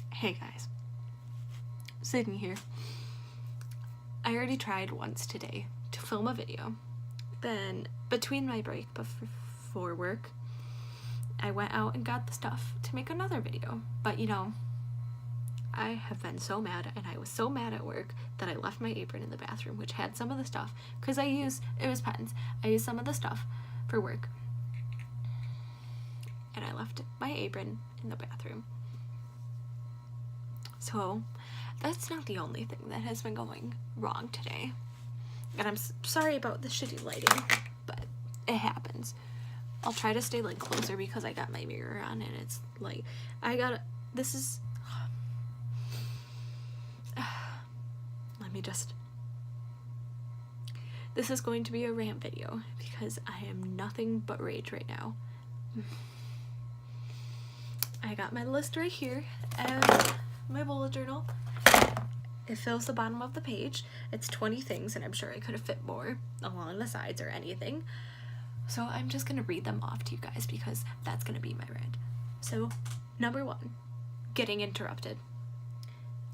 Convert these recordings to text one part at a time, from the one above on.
Hey guys, Sydney here. I already tried once today to film a video. Then, between my break before work, I went out and got the stuff to make another video. But you know, I have been so mad, and I was so mad at work that I left my apron in the bathroom, which had some of the stuff, because it was pens. I used some of the stuff for work, and I left my apron in the bathroom. So, that's not the only thing that has been going wrong today. And I'm sorry about the shitty lighting, but it happens. I'll try to stay, like, closer because I got my mirror on and it's, like, this is going to be a rant video because I am nothing but rage right now. I got my list right here and my bullet journal. It fills the bottom of the page. It's 20 things, and I'm sure I could have fit more along the sides or anything. So I'm just gonna read them off to you guys because that's gonna be my rant. So, number 1, getting interrupted.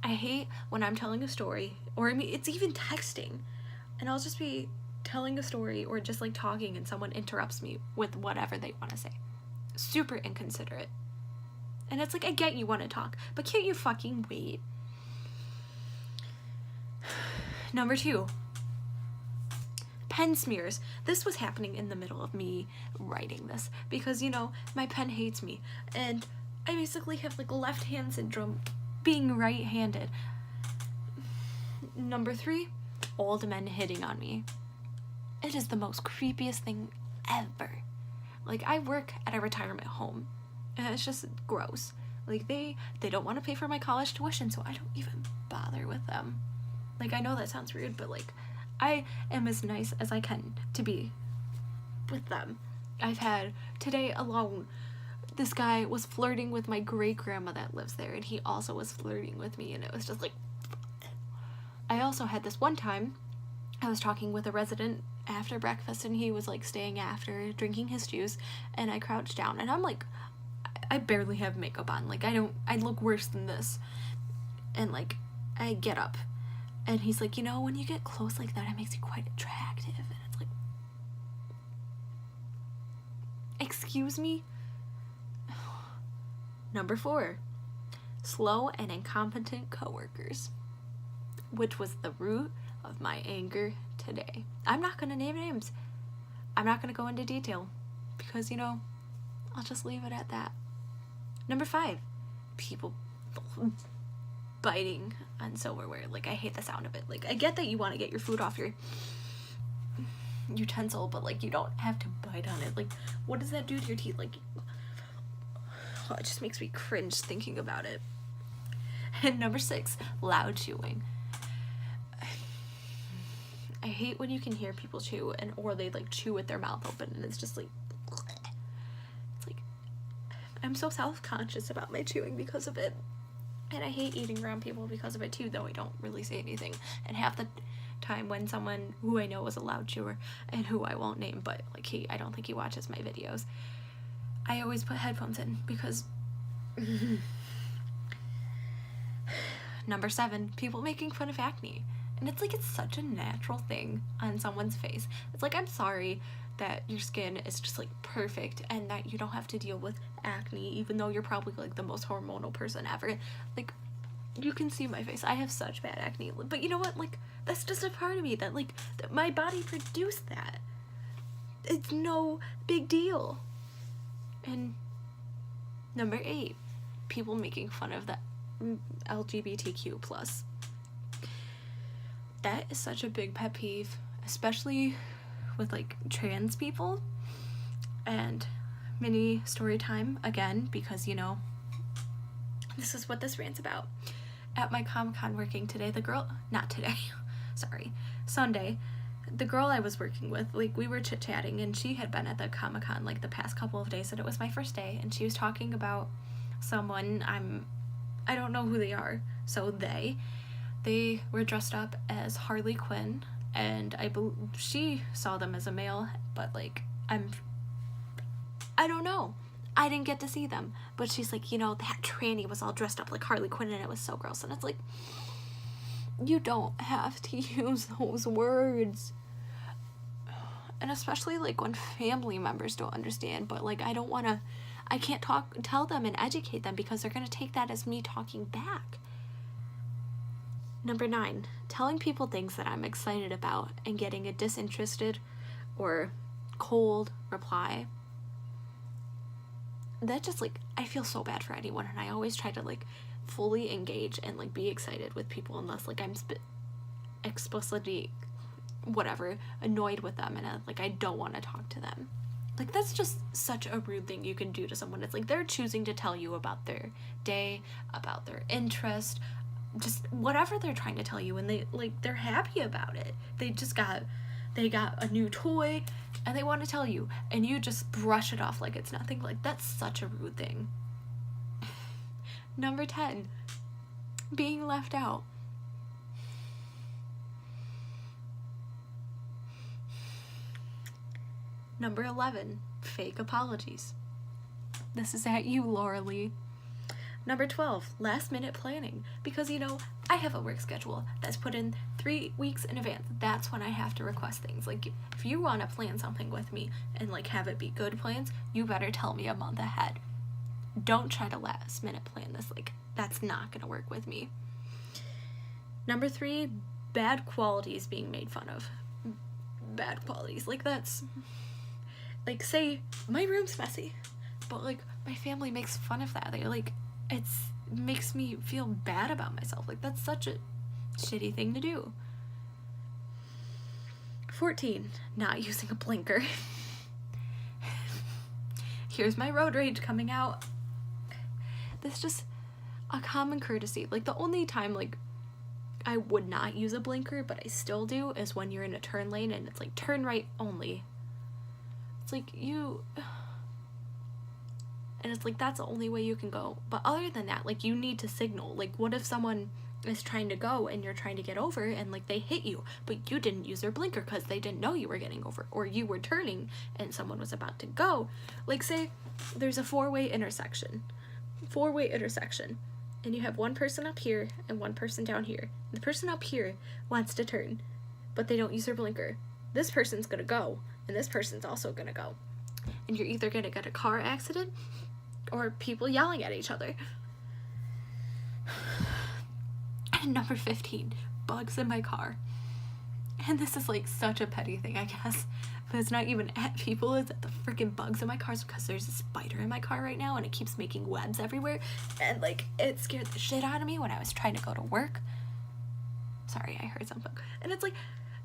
I hate when I'm telling a story, or I mean, it's even texting, and I'll just be telling a story or just like talking and someone interrupts me with whatever they want to say. Super inconsiderate. And it's like, I get you want to talk, but can't you fucking wait? Number 2, pen smears. This was happening in the middle of me writing this because, you know, my pen hates me and I basically have like left hand syndrome being right-handed. Number 3, old men hitting on me. It is the most creepiest thing ever. Like, I work at a retirement home and it's just gross. Like, they don't want to pay for my college tuition, so I don't even bother with them. Like, I know that sounds rude, but like, I am as nice as I can to be with them. I've had today alone, this guy was flirting with my great grandma that lives there, and he also was flirting with me, and it was just like, I also had this one time, I was talking with a resident after breakfast, and he was like staying after, drinking his juice, and I crouched down, and I'm like, I barely have makeup on, like, I look worse than this, and like, I get up, and he's like, you know, when you get close like that, it makes you quite attractive, and it's like, excuse me? Number 4, slow and incompetent coworkers, which was the root of my anger today. I'm not gonna name names. I'm not gonna go into detail because, you know, I'll just leave it at that. Number 5, people biting on silverware. Like, I hate the sound of it. Like, I get that you want to get your food off your utensil, but like, you don't have to bite on it. Like, what does that do to your teeth? Like, oh, it just makes me cringe thinking about it. And number 6, loud chewing. I hate when you can hear people chew or they like chew with their mouth open, and it's just like, it's like, I'm so self-conscious about my chewing because of it, and I hate eating around people because of it too, though I don't really say anything. And half the time when someone who I know is a loud chewer, and who I won't name, but like, I don't think he watches my videos, I always put headphones in because Number 7, people making fun of acne. And it's like, it's such a natural thing on someone's face. It's like, I'm sorry that your skin is just like perfect and that you don't have to deal with acne, even though you're probably like the most hormonal person ever. Like, you can see my face. I have such bad acne, but you know what? Like, that's just a part of me that like, that my body produced that. It's no big deal. And number 8, people making fun of the LGBTQ plus. That is such a big pet peeve, especially with like trans people. And mini story time again, because, you know, this is what this rant's about. At my Comic-Con working today, Sunday, the girl I was working with, like, we were chit-chatting, and she had been at the Comic-Con like the past couple of days, and it was my first day, and she was talking about someone I don't know who they are. So they were dressed up as Harley Quinn, and she saw them as a male, but like, I don't know. I didn't get to see them. But she's like, you know, that tranny was all dressed up like Harley Quinn and it was so gross. And it's like, you don't have to use those words. And especially like when family members don't understand, but like I can't tell them and educate them because they're gonna take that as me talking back. Number 9, telling people things that I'm excited about and getting a disinterested or cold reply. That just like, I feel so bad for anyone, and I always try to like fully engage and like be excited with people unless like I'm explicitly whatever annoyed with them and like I don't want to talk to them. Like that's just such a rude thing you can do to someone. It's like they're choosing to tell you about their day, about their interest, just whatever they're trying to tell you, and they're happy about it. They got a new toy and they want to tell you, and you just brush it off like it's nothing. Like that's such a rude thing. Number 10, being left out. Number 11, fake apologies. This is at you, Laura Lee. Number 12, last minute planning. Because, you know, I have a work schedule that's put in 3 weeks in advance. That's when I have to request things. Like, if you want to plan something with me and, like, have it be good plans, you better tell me a month ahead. Don't try to last minute plan this. Like, that's not going to work with me. Number 3, bad qualities being made fun of. Bad qualities. Like, that's... Like, say, my room's messy, but, like, my family makes fun of that. They're like, it makes me feel bad about myself. Like, that's such a shitty thing to do. 14, not using a blinker. Here's my road rage coming out. This just a common courtesy. Like, the only time, like, I would not use a blinker, but I still do, is when you're in a turn lane and it's, like, turn right only. It's like, and it's like, that's the only way you can go. But other than that, like, you need to signal. Like, what if someone is trying to go and you're trying to get over and, like, they hit you, but you didn't use their blinker because they didn't know you were getting over, or you were turning and someone was about to go. Like, say there's a four-way intersection, and you have one person up here and one person down here. The person up here wants to turn, but they don't use their blinker. This person's gonna go, and this person's also gonna go. And you're either gonna get a car accident or people yelling at each other. And number 15, bugs in my car. And this is like such a petty thing, I guess, but it's not even at people, it's at the freaking bugs in my car, because there's a spider in my car right now and it keeps making webs everywhere, and like it scared the shit out of me when I was trying to go to work. Sorry, I heard something. And it's like,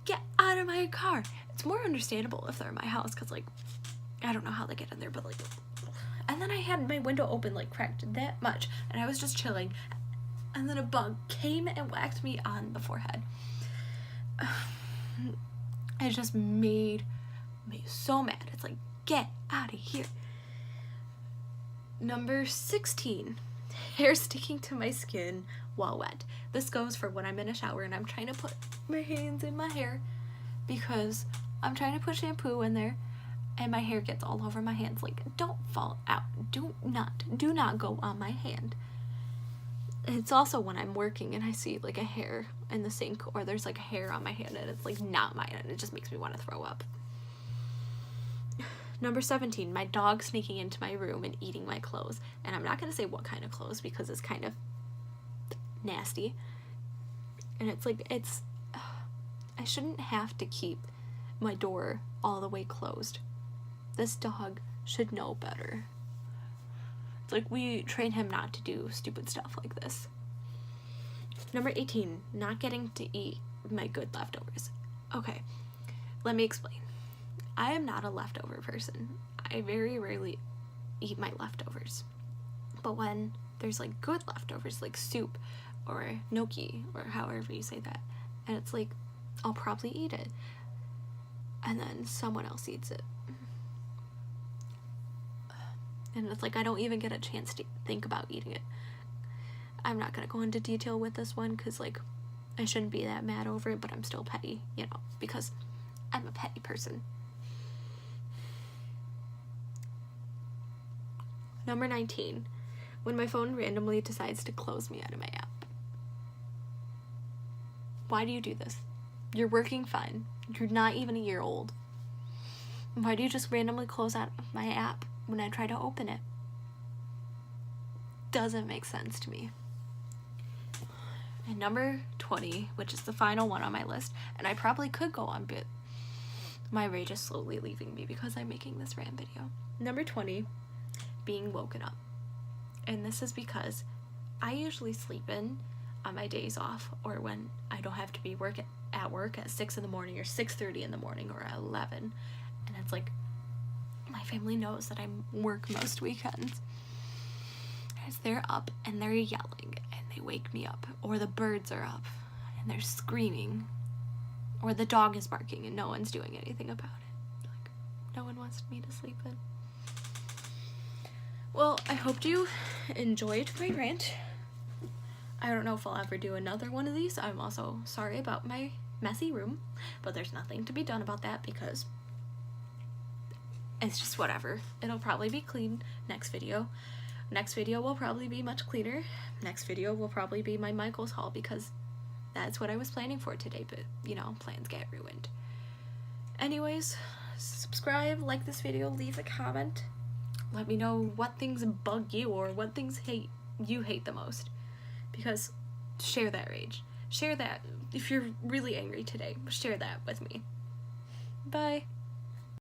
get out of my car. It's more understandable if they're in my house, because like I don't know how they get in there, but like, and then I had my window open, like cracked that much, and I was just chilling, and then a bug came and whacked me on the forehead. It just made me so mad. It's like, get out of here. Number 16, hair sticking to my skin while wet. This goes for when I'm in a shower and I'm trying to put my hands in my hair because I'm trying to put shampoo in there and my hair gets all over my hands. Like, don't fall out. Do not go on my hand. It's also when I'm working and I see like a hair in the sink, or there's like a hair on my hand and it's like not mine, and it just makes me want to throw up. Number 17, my dog sneaking into my room and eating my clothes. And I'm not going to say what kind of clothes because it's kind of nasty. And it's like, I shouldn't have to keep my door all the way closed. This dog should know better. It's like, we train him not to do stupid stuff like this. Number 18, not getting to eat my good leftovers. Okay, let me explain. I am not a leftover person. I very rarely eat my leftovers. But when there's like good leftovers, like soup or gnocchi or however you say that, and it's like, I'll probably eat it. And then someone else eats it. And it's like, I don't even get a chance to think about eating it. I'm not going to go into detail with this one because, like, I shouldn't be that mad over it, but I'm still petty, you know, because I'm a petty person. Number 19, when my phone randomly decides to close me out of my app. Why do you do this? You're working fine. You're not even a year old. Why do you just randomly close out of my app when I try to open it? Doesn't make sense to me. And number 20, which is the final one on my list, and I probably could go on, but my rage is slowly leaving me because I'm making this rant video. Number 20, being woken up. And this is because I usually sleep in on my days off, or when I don't have to be at work at 6 in the morning or 6:30 in the morning or at 11. And it's like, my family knows that I work most weekends. As they're up and they're yelling and they wake me up, or the birds are up and they're screaming, or the dog is barking and no one's doing anything about it. Like, no one wants me to sleep in. Well, I hope you enjoyed my rant. I don't know if I'll ever do another one of these. I'm also sorry about my messy room, but there's nothing to be done about that because it's just whatever. It'll probably be clean next video. Next video will probably be much cleaner. Next video will probably be my Michael's haul because that's what I was planning for today, but you know, plans get ruined. Anyways, subscribe, like this video, leave a comment. Let me know what things bug you or what things you hate the most. Because share that rage. Share that. If you're really angry today, share that with me. Bye.